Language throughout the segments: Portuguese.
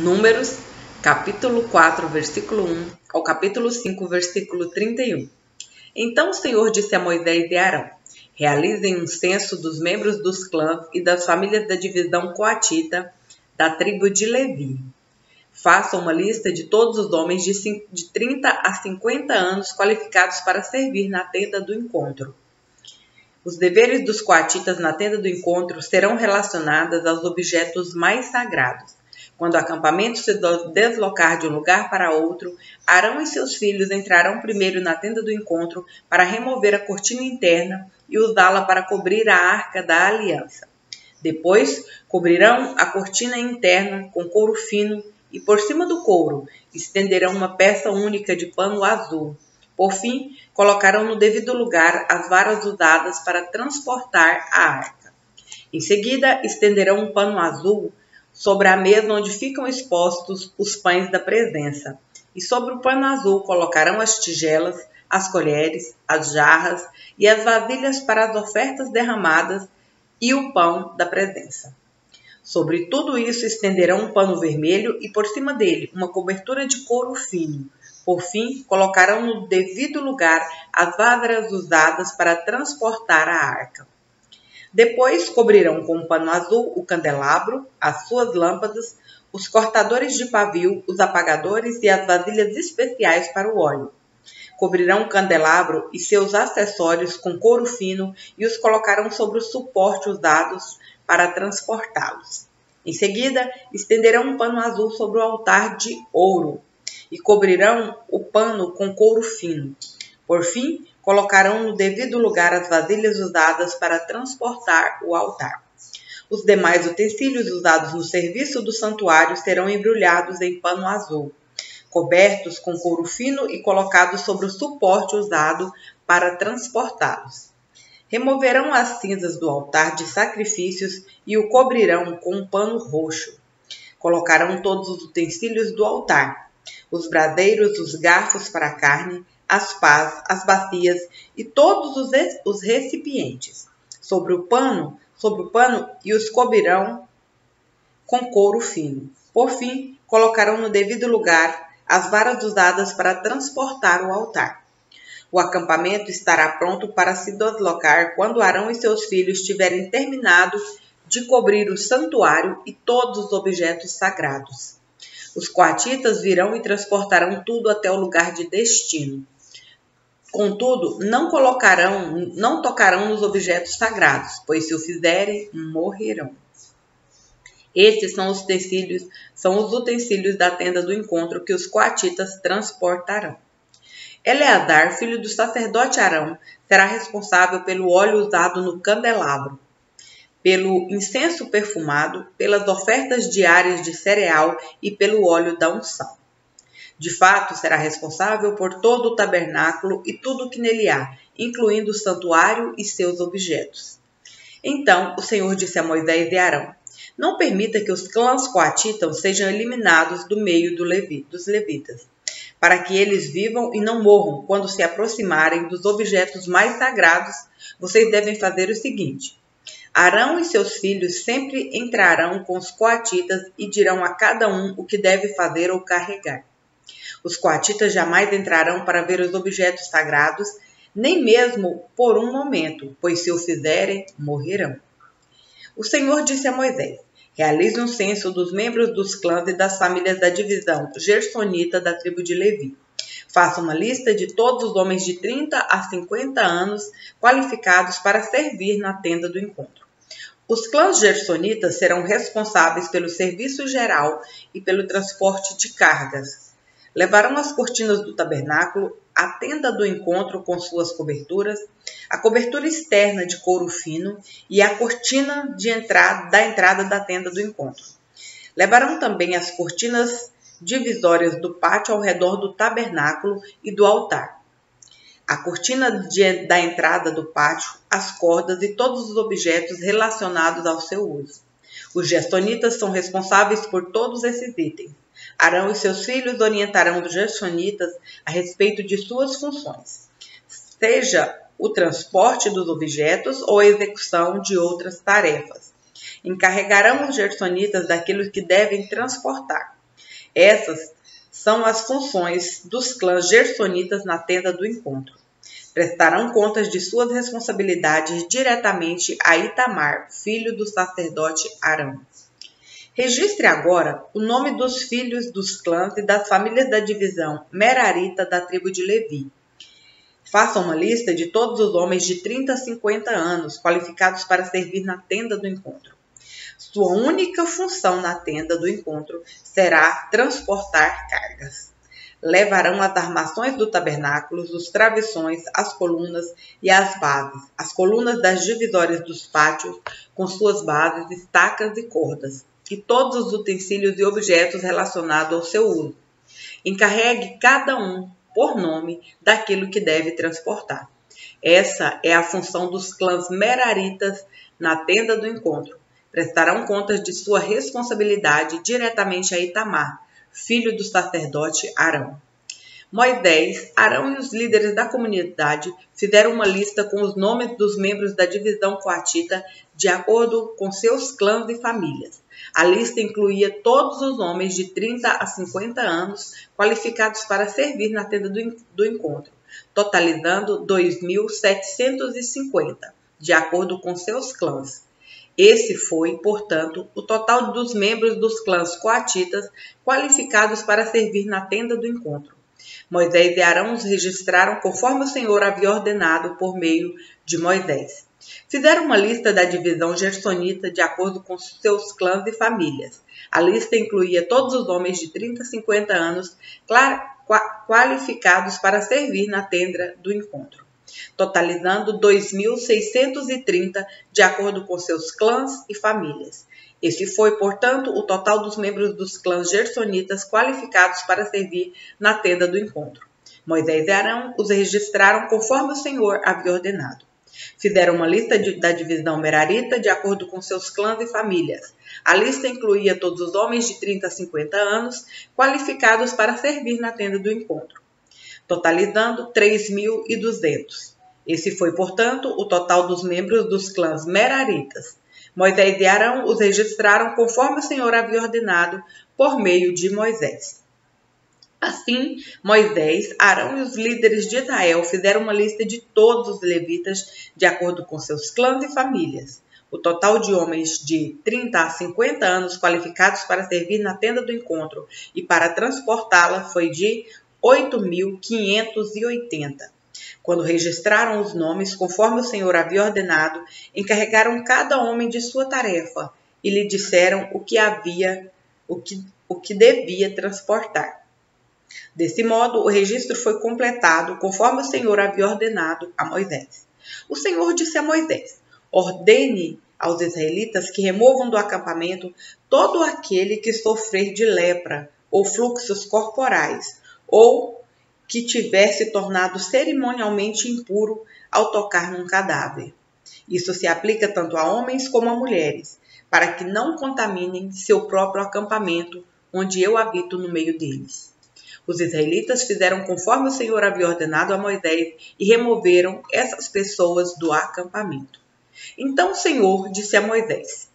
Números, capítulo 4, versículo 1 ao capítulo 5, versículo 31. Então o Senhor disse a Moisés e Arão: realizem um censo dos membros dos clãs e das famílias da divisão coatita da tribo de Levi. Façam uma lista de todos os homens de 30 a 50 anos qualificados para servir na tenda do encontro. Os deveres dos coatitas na tenda do encontro serão relacionados aos objetos mais sagrados. Quando o acampamento se deslocar de um lugar para outro, Arão e seus filhos entrarão primeiro na tenda do encontro para remover a cortina interna e usá-la para cobrir a arca da aliança. Depois, cobrirão a cortina interna com couro fino e, por cima do couro, estenderão uma peça única de pano azul. Por fim, colocarão no devido lugar as varas usadas para transportar a arca. Em seguida, estenderão um pano azul sobre a mesa onde ficam expostos os pães da presença. E sobre o pano azul colocarão as tigelas, as colheres, as jarras e as vasilhas para as ofertas derramadas e o pão da presença. Sobre tudo isso estenderão um pano vermelho e por cima dele uma cobertura de couro fino. Por fim, colocarão no devido lugar as varas usadas para transportar a arca. Depois, cobrirão com um pano azul o candelabro, as suas lâmpadas, os cortadores de pavio, os apagadores e as vasilhas especiais para o óleo. Cobrirão o candelabro e seus acessórios com couro fino e os colocarão sobre o suporte usados para transportá-los. Em seguida, estenderão um pano azul sobre o altar de ouro e cobrirão o pano com couro fino. Por fim, colocarão no devido lugar as vasilhas usadas para transportar o altar. Os demais utensílios usados no serviço do santuário serão embrulhados em pano azul, cobertos com couro fino e colocados sobre o suporte usado para transportá-los. Removerão as cinzas do altar de sacrifícios e o cobrirão com um pano roxo. Colocarão todos os utensílios do altar, os bradeiros, os garfos para a carne, as pás, as bacias e todos os recipientes sobre o pano e os cobrirão com couro fino. Por fim, colocarão no devido lugar as varas usadas para transportar o altar. O acampamento estará pronto para se deslocar quando Arão e seus filhos tiverem terminado de cobrir o santuário e todos os objetos sagrados. Os coatitas virão e transportarão tudo até o lugar de destino. Contudo, não tocarão nos objetos sagrados, pois se o fizerem, morrerão. Estes são os utensílios da tenda do encontro que os coatitas transportarão. Eleazar, filho do sacerdote Arão, será responsável pelo óleo usado no candelabro, pelo incenso perfumado, pelas ofertas diárias de cereal e pelo óleo da unção. De fato, será responsável por todo o tabernáculo e tudo o que nele há, incluindo o santuário e seus objetos. Então o Senhor disse a Moisés e Arão: não permita que os clãs coatitas sejam eliminados do meio dos levitas, para que eles vivam e não morram quando se aproximarem dos objetos mais sagrados. Vocês devem fazer o seguinte: Arão e seus filhos sempre entrarão com os coatitas e dirão a cada um o que deve fazer ou carregar. Os coatitas jamais entrarão para ver os objetos sagrados, nem mesmo por um momento, pois se o fizerem, morrerão. O Senhor disse a Moisés: realize um censo dos membros dos clãs e das famílias da divisão gersonita da tribo de Levi. Faça uma lista de todos os homens de 30 a 50 anos qualificados para servir na tenda do encontro. Os clãs gersonitas serão responsáveis pelo serviço geral e pelo transporte de cargas. Levarão as cortinas do tabernáculo, a tenda do encontro com suas coberturas, a cobertura externa de couro fino e a cortina da entrada da tenda do encontro. Levarão também as cortinas divisórias do pátio ao redor do tabernáculo e do altar, a cortina da entrada do pátio, as cordas e todos os objetos relacionados ao seu uso. Os gersonitas são responsáveis por todos esses itens. Arão e seus filhos orientarão os gersonitas a respeito de suas funções, seja o transporte dos objetos ou a execução de outras tarefas. Encarregarão os gersonitas daquilo que devem transportar. Essas são as funções dos clãs gersonitas na tenda do encontro. Prestarão contas de suas responsabilidades diretamente a Itamar, filho do sacerdote Arão. Registre agora o nome dos filhos dos clãs e das famílias da divisão Merarita da tribo de Levi. Faça uma lista de todos os homens de 30 a 50 anos qualificados para servir na tenda do encontro. Sua única função na tenda do encontro será transportar cargas. Levarão as armações do tabernáculo, os travessões, as colunas e as bases, as colunas das divisórias dos pátios, com suas bases, estacas e cordas, e todos os utensílios e objetos relacionados ao seu uso. Encarregue cada um, por nome, daquilo que deve transportar. Essa é a função dos clãs meraritas na tenda do encontro. Prestarão contas de sua responsabilidade diretamente a Itamar, filho do sacerdote Arão. Moisés, Arão e os líderes da comunidade fizeram uma lista com os nomes dos membros da divisão coatita de acordo com seus clãs e famílias. A lista incluía todos os homens de 30 a 50 anos qualificados para servir na tenda do encontro, totalizando 2.750, de acordo com seus clãs. Esse foi, portanto, o total dos membros dos clãs coatitas qualificados para servir na tenda do encontro. Moisés e Arão os registraram conforme o Senhor havia ordenado por meio de Moisés. Fizeram uma lista da divisão gersonita de acordo com seus clãs e famílias. A lista incluía todos os homens de 30 a 50 anos qualificados para servir na tenda do encontro, totalizando 2.630 de acordo com seus clãs e famílias. Esse foi, portanto, o total dos membros dos clãs gersonitas qualificados para servir na tenda do encontro. Moisés e Arão os registraram conforme o Senhor havia ordenado. Fizeram uma lista da divisão merarita de acordo com seus clãs e famílias. A lista incluía todos os homens de 30 a 50 anos qualificados para servir na tenda do encontro, totalizando 3.200. Esse foi, portanto, o total dos membros dos clãs meraritas. Moisés e Arão os registraram conforme o Senhor havia ordenado por meio de Moisés. Assim, Moisés, Arão e os líderes de Israel fizeram uma lista de todos os levitas de acordo com seus clãs e famílias. O total de homens de 30 a 50 anos qualificados para servir na tenda do encontro e para transportá-la foi de 8.580. Quando registraram os nomes, conforme o Senhor havia ordenado, encarregaram cada homem de sua tarefa e lhe disseram o que devia transportar. Desse modo, o registro foi completado conforme o Senhor havia ordenado a Moisés. O Senhor disse a Moisés: ordene aos israelitas que removam do acampamento todo aquele que sofrer de lepra ou fluxos corporais, ou que tiver se tornado cerimonialmente impuro ao tocar num cadáver. Isso se aplica tanto a homens como a mulheres, para que não contaminem seu próprio acampamento, onde eu habito no meio deles. Os israelitas fizeram conforme o Senhor havia ordenado a Moisés e removeram essas pessoas do acampamento. Então o Senhor disse a Moisés: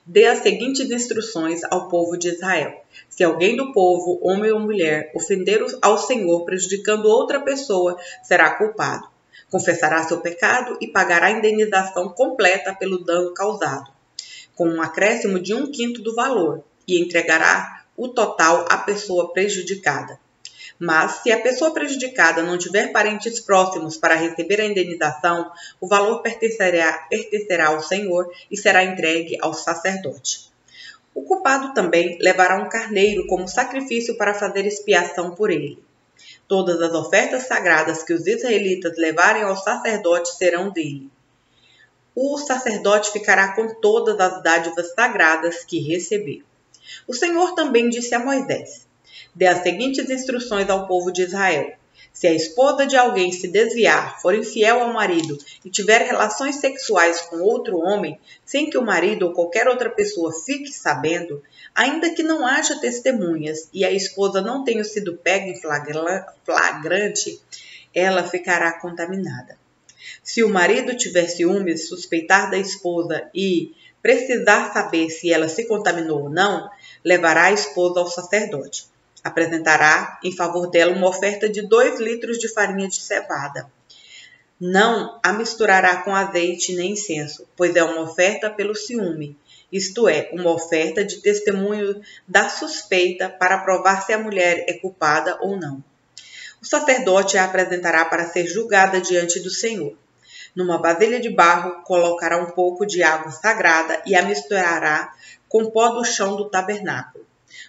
dê as seguintes instruções ao povo de Israel. Se alguém do povo, homem ou mulher, ofender ao Senhor prejudicando outra pessoa, será culpado. Confessará seu pecado e pagará a indenização completa pelo dano causado, com um acréscimo de 1/5 do valor, e entregará o total à pessoa prejudicada. Mas, se a pessoa prejudicada não tiver parentes próximos para receber a indenização, o valor pertencerá ao Senhor e será entregue ao sacerdote. O culpado também levará um carneiro como sacrifício para fazer expiação por ele. Todas as ofertas sagradas que os israelitas levarem ao sacerdote serão dele. O sacerdote ficará com todas as dádivas sagradas que receber. O Senhor também disse a Moisés: dê as seguintes instruções ao povo de Israel. Se a esposa de alguém se desviar, for infiel ao marido e tiver relações sexuais com outro homem, sem que o marido ou qualquer outra pessoa fique sabendo, ainda que não haja testemunhas e a esposa não tenha sido pega em flagrante, ela ficará contaminada. Se o marido tiver ciúmes, suspeitar da esposa e precisar saber se ela se contaminou ou não, levará a esposa ao sacerdote. Apresentará em favor dela uma oferta de 2 litros de farinha de cevada. Não a misturará com azeite nem incenso, pois é uma oferta pelo ciúme, isto é, uma oferta de testemunho da suspeita para provar se a mulher é culpada ou não. O sacerdote a apresentará para ser julgada diante do Senhor. Numa vasilha de barro, colocará um pouco de água sagrada e a misturará com pó do chão do tabernáculo.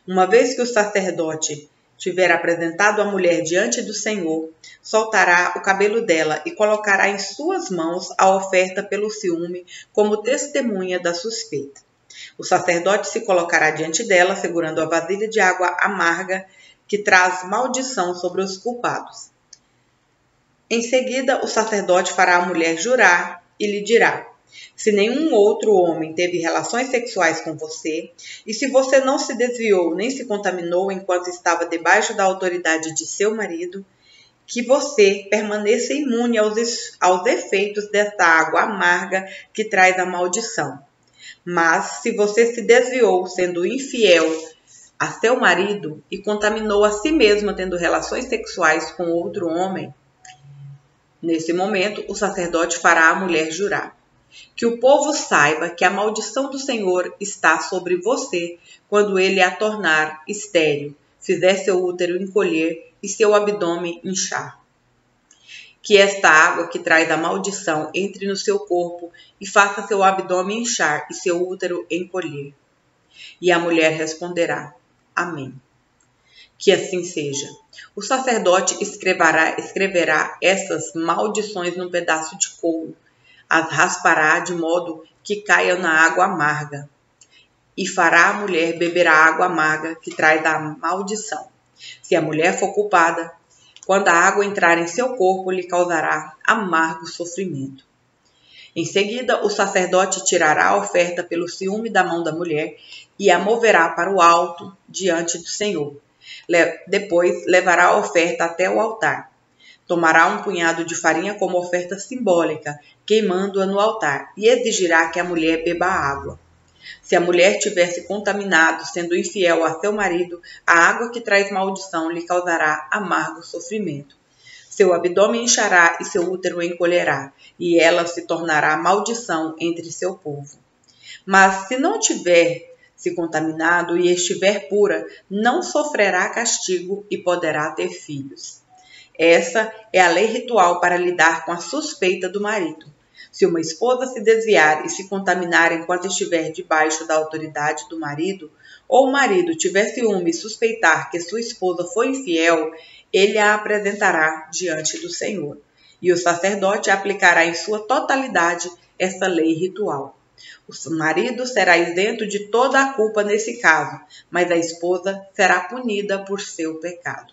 Uma vez que o sacerdote tiver apresentado a mulher diante do Senhor, soltará o cabelo dela e colocará em suas mãos a oferta pelo ciúme como testemunha da suspeita. O sacerdote se colocará diante dela, segurando a vasilha de água amarga que traz maldição sobre os culpados. Em seguida, o sacerdote fará a mulher jurar e lhe dirá: se nenhum outro homem teve relações sexuais com você, e se você não se desviou nem se contaminou enquanto estava debaixo da autoridade de seu marido, que você permaneça imune aos efeitos desta água amarga que traz a maldição. Mas, se você se desviou sendo infiel a seu marido e contaminou a si mesma tendo relações sexuais com outro homem, nesse momento o sacerdote fará a mulher jurar: que o povo saiba que a maldição do Senhor está sobre você quando ele a tornar estéril, fizer seu útero encolher e seu abdômen inchar. Que esta água que traz a maldição entre no seu corpo e faça seu abdômen inchar e seu útero encolher. E a mulher responderá: Amém. Que assim seja. O sacerdote escreverá essas maldições num pedaço de couro, as raspará de modo que caiam na água amarga, e fará a mulher beber a água amarga que traz a maldição. Se a mulher for culpada, quando a água entrar em seu corpo, lhe causará amargo sofrimento. Em seguida, o sacerdote tirará a oferta pelo ciúme da mão da mulher e a moverá para o alto diante do Senhor. Depois, levará a oferta até o altar. Tomará um punhado de farinha como oferta simbólica, queimando-a no altar, e exigirá que a mulher beba a água. Se a mulher tivesse contaminado, sendo infiel a seu marido, a água que traz maldição lhe causará amargo sofrimento. Seu abdômen inchará e seu útero encolherá, e ela se tornará maldição entre seu povo. Mas se não tiver se contaminado e estiver pura, não sofrerá castigo e poderá ter filhos. Essa é a lei ritual para lidar com a suspeita do marido. Se uma esposa se desviar e se contaminar enquanto estiver debaixo da autoridade do marido, ou o marido tiver ciúme e suspeitar que sua esposa foi infiel, ele a apresentará diante do Senhor, e o sacerdote aplicará em sua totalidade essa lei ritual. O marido será isento de toda a culpa nesse caso, mas a esposa será punida por seu pecado.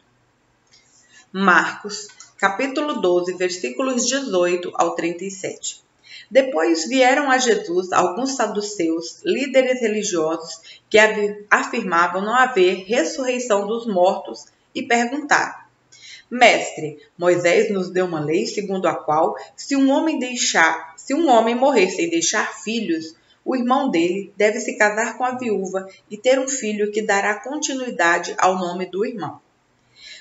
Marcos, capítulo 12, versículos 18 ao 37. Depois vieram a Jesus alguns saduceus, líderes religiosos, que afirmavam não haver ressurreição dos mortos, e perguntaram: Mestre, Moisés nos deu uma lei segundo a qual, se um homem morrer sem deixar filhos, o irmão dele deve se casar com a viúva e ter um filho que dará continuidade ao nome do irmão.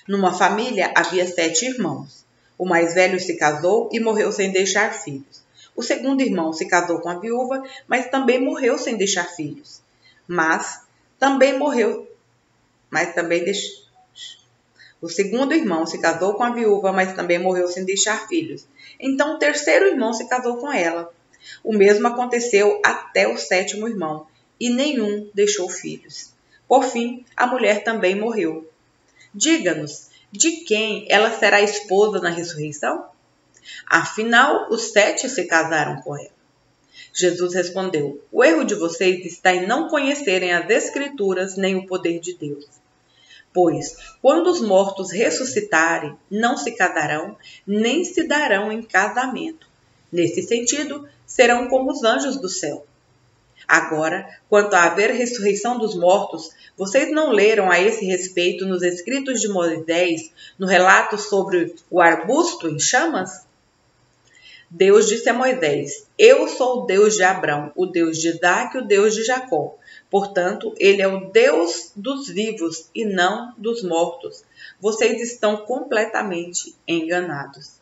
Numa família havia 7 irmãos. O mais velho se casou e morreu sem deixar filhos. O segundo irmão se casou com a viúva, mas também morreu sem deixar filhos. O segundo irmão se casou com a viúva, mas também morreu sem deixar filhos. Então o terceiro irmão se casou com ela. O mesmo aconteceu até o 7º irmão, e nenhum deixou filhos. Por fim, a mulher também morreu. Diga-nos, de quem ela será esposa na ressurreição? Afinal, os 7 se casaram com ela. Jesus respondeu: o erro de vocês está em não conhecerem as Escrituras nem o poder de Deus. Pois, quando os mortos ressuscitarem, não se casarão, nem se darão em casamento. Nesse sentido, serão como os anjos do céu. Agora, quanto a haver ressurreição dos mortos, vocês não leram a esse respeito nos escritos de Moisés, no relato sobre o arbusto em chamas? Deus disse a Moisés: eu sou o Deus de Abrão, o Deus de Isaque e o Deus de Jacó. Portanto, ele é o Deus dos vivos e não dos mortos. Vocês estão completamente enganados.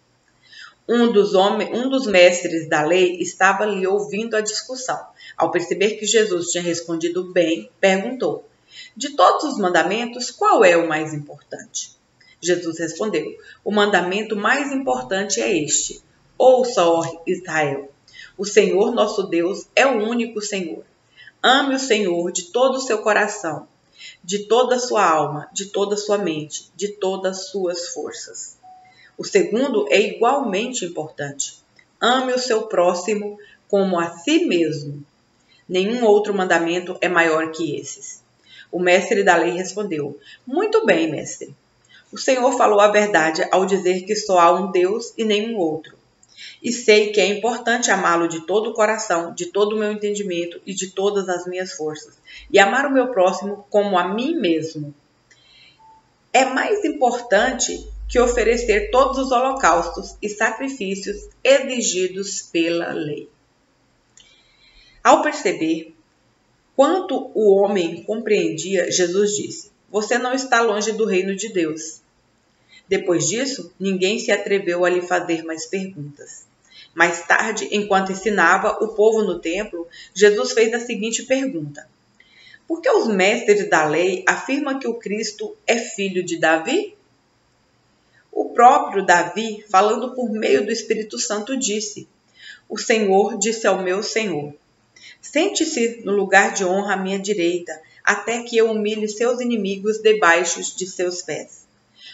Um dos mestres da lei estava ali ouvindo a discussão. Ao perceber que Jesus tinha respondido bem, perguntou: de todos os mandamentos, qual é o mais importante? Jesus respondeu: o mandamento mais importante é este: ouça, ó Israel, o Senhor nosso Deus é o único Senhor. Ame o Senhor de todo o seu coração, de toda a sua alma, de toda a sua mente, de todas as suas forças. O segundo é igualmente importante. Ame o seu próximo como a si mesmo. Nenhum outro mandamento é maior que esses. O mestre da lei respondeu: muito bem, mestre. O Senhor falou a verdade ao dizer que só há um Deus e nenhum outro. E sei que é importante amá-lo de todo o coração, de todo o meu entendimento e de todas as minhas forças, e amar o meu próximo como a mim mesmo. É mais importante que oferecer todos os holocaustos e sacrifícios exigidos pela lei. Ao perceber quanto o homem compreendia, Jesus disse: você não está longe do reino de Deus. Depois disso, ninguém se atreveu a lhe fazer mais perguntas. Mais tarde, enquanto ensinava o povo no templo, Jesus fez a seguinte pergunta: por que os mestres da lei afirmam que o Cristo é filho de Davi? O próprio Davi, falando por meio do Espírito Santo, disse: o Senhor disse ao meu Senhor: sente-se no lugar de honra à minha direita, até que eu humilhe seus inimigos debaixo de seus pés.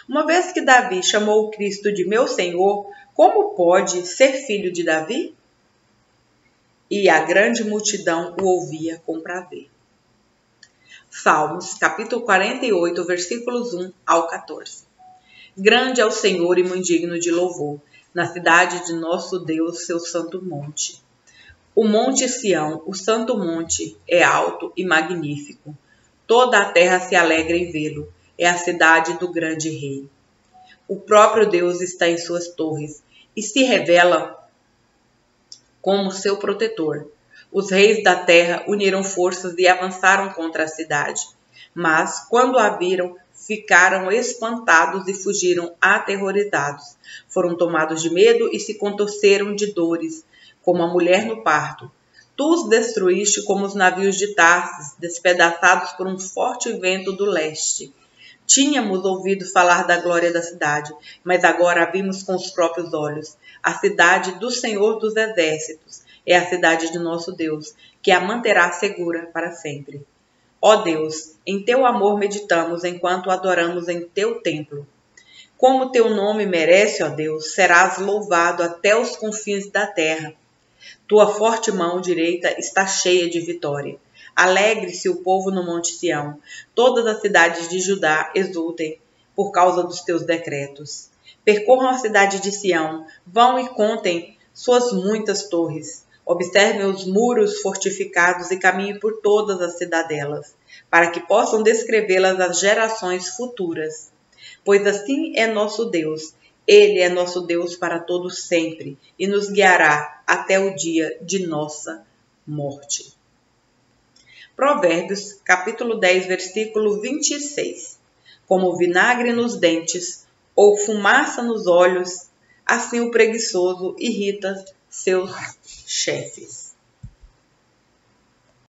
Uma vez que Davi chamou o Cristo de meu Senhor, como pode ser filho de Davi? E a grande multidão o ouvia com prazer. Salmos, capítulo 48, versículos 1 ao 14. Grande é o Senhor e muito digno de louvor, na cidade de nosso Deus, seu santo monte. O monte Sião, o santo monte, é alto e magnífico. Toda a terra se alegra em vê-lo. É a cidade do grande rei. O próprio Deus está em suas torres e se revela como seu protetor. Os reis da terra uniram forças e avançaram contra a cidade. Mas, quando a viram, ficaram espantados e fugiram aterrorizados. Foram tomados de medo e se contorceram de dores, como a mulher no parto. Tu os destruíste como os navios de Tarsis, despedaçados por um forte vento do leste. Tínhamos ouvido falar da glória da cidade, mas agora a vimos com os próprios olhos. A cidade do Senhor dos Exércitos é a cidade de nosso Deus, que a manterá segura para sempre. Ó Deus, em teu amor meditamos enquanto adoramos em teu templo. Como teu nome merece, ó Deus, serás louvado até os confins da terra. Tua forte mão direita está cheia de vitória. Alegre-se o povo no Monte Sião. Todas as cidades de Judá exultem por causa dos teus decretos. Percorram a cidade de Sião, vão e contem suas muitas torres. Observem os muros fortificados e caminhem por todas as cidadelas, para que possam descrevê-las às gerações futuras. Pois assim é nosso Deus. Ele é nosso Deus para todo sempre e nos guiará até o dia de nossa morte. Provérbios, capítulo 10, versículo 26. Como vinagre nos dentes ou fumaça nos olhos, assim o preguiçoso irrita seus chefes.